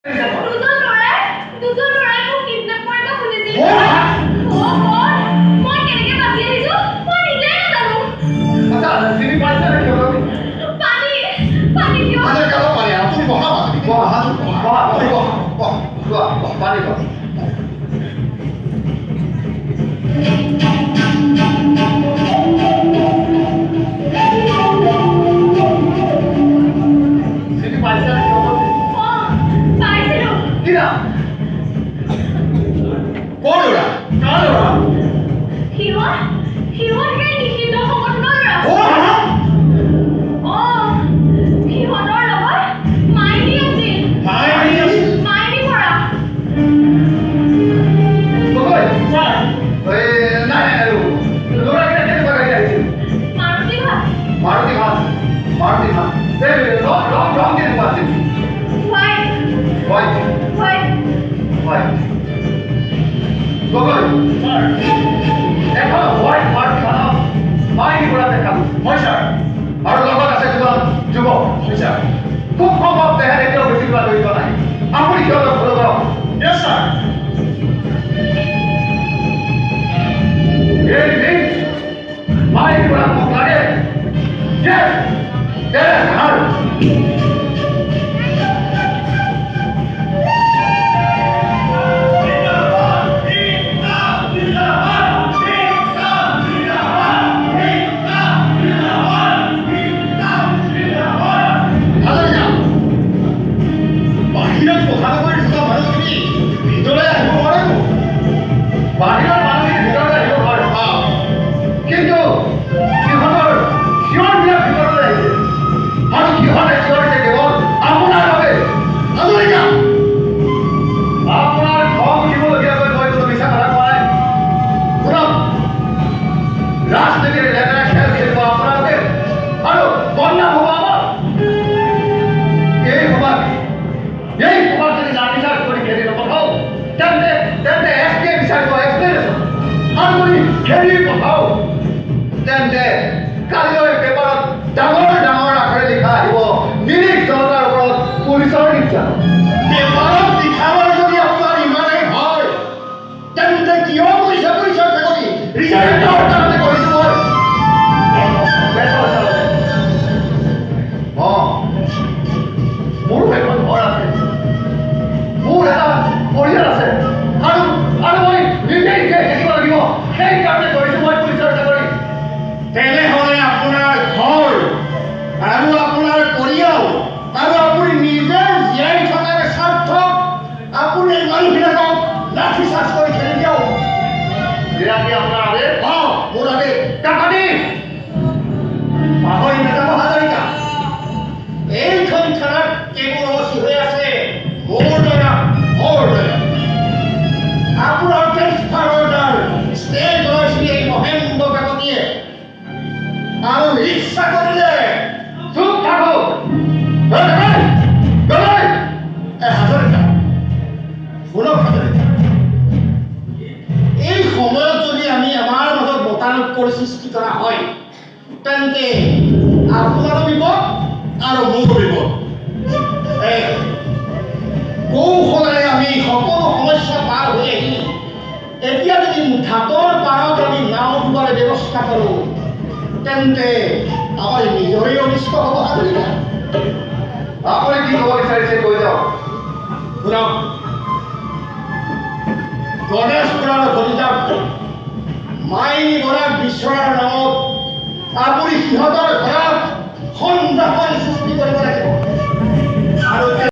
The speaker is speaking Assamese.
দুজন ল'ৰাই মোক কিডনেপ কৰিব খুজিছিল। মই কেনেকৈ বাচি আহিছোঁ মই নিজেই নাজানো। চিনি পাইছে নেকি অলপ? পানী কিয়? আপুনি বহা পানী চিনি পাইছে নেকি অলপ? পাইছিলোঁ। কি নাম? কোন ল'ৰা? কাৰ ল'ৰা? সিহঁত সেই নিষিদ্ধ সংগঠনৰ ল'ৰা। সিহঁতৰ লগত মাইনী আছিল। মাইনী পৰা। মাৰুতি ভাত। হোৱাইট। আৰু লগত আছে দুজন যুৱক খুব সম্ভৱ তেহেঁত এতিয়াও বেছি কিবা জড়িত নাই। আপুনি সিহঁতক ফ'ল' কৰক। Yes, sir. মাইক পৰা মোক লাগে। Yes, there is her. বাহিৰৰ মানুহখিনি ভিতৰলৈ আহিব নোৱাৰে। কিন্তু সিহঁতৰ সিহঁত বিলাক ভিতৰলৈ আহিছে আৰু সিহঁতে চিঞৰিছে কেৱল আপোনাৰ বাবে। আপোনাৰ খং উঠিবলগীয়াকৈ মই কোনো মিছা কথা কোৱা নাই। শুনক, ৰাজনীতিৰ লেতেৰা খেল খেলিব আপোনালোকে আৰু বদনাম হ'ব আমাৰ। এই সভাত যদি নাবিচাৰ কৰি খেলি নপঠাও তেন্তে এছকে বিচাৰিব এক্সপ্লেনেশ্যন। আৰু যদি খেলি পঠাও তেন্তে কালিলৈ পেপাৰত ডাঙৰ আখৰে লিখা আহিব নিৰীহ জনতাৰ ওপৰত পুলিচৰ নিৰ্যাতন। পেপাৰত লিখাবৰ যদি আপোনাৰ ইমানেই হয় তেন্তে কিয় পুলিচৰ চাকৰি ৰিজাৰ্ভেণ্টৰ কাৰণে কৰিছোঁ মই। মোৰো এখন ঘৰ আছে, মোৰ এটা পৰিয়াল আছে আৰু মই নিজেই থাকিব লাগিব। সেইকাৰণে কৰিছোঁ মই পুলিচৰ চাকৰি। তেনেহ'লে আপোনাৰ ঘৰ আৰু আপোনাৰ পৰিয়াল আৰু আপুনি নিজে জীয়াই থকাৰ স্বাৰ্থত আপুনি মানুহবিলাকক লাঠি চাৰ্জ কৰি খেলি দিয়ক। আপোনাৰ আদেশ? মোৰ আদেশ। কাকতি পাহৰি নাযাব হাজৰিকা। এইখন থানাত কেৱল অচি হৈ আছে মোৰ দ্বাৰা। আপোনাৰ ট্ৰেন্সফাৰ অৰ্ডাৰ ষ্টে কৰিছিল এই মহেন্দ্ৰ কাকতিয়ে আৰু ইচ্ছা কৰিলে চুপ থাকো। হাজৰিকা শুনক হাজৰিকা, এই সময়ত যদি আমি আমাৰ মাজত মতানৈক্যৰ সৃষ্টি কৰা হয় তেন্তে আপোনাৰো বিপদ আৰু মোৰো বিপদ। কৌশলেৰে আমি সকলো সমস্যা পাৰ হৈ আহি এতিয়া যদি ঘাটৰ পাৰত আমি নাও ডুবাৰ ব্যৱস্থা কৰোঁ তেন্তে আমাৰ নিজৰে অনিষ্ট হ'ব। হাজৰিকা আপুনি কি ক'ব বিচাৰিছে কৈ যাওক। শুনক, গণেশপুৰৰ ভতিজাক মাইনী বৰাক বিচৰাৰ নামত আপুনি সিহঁতৰ ঘৰত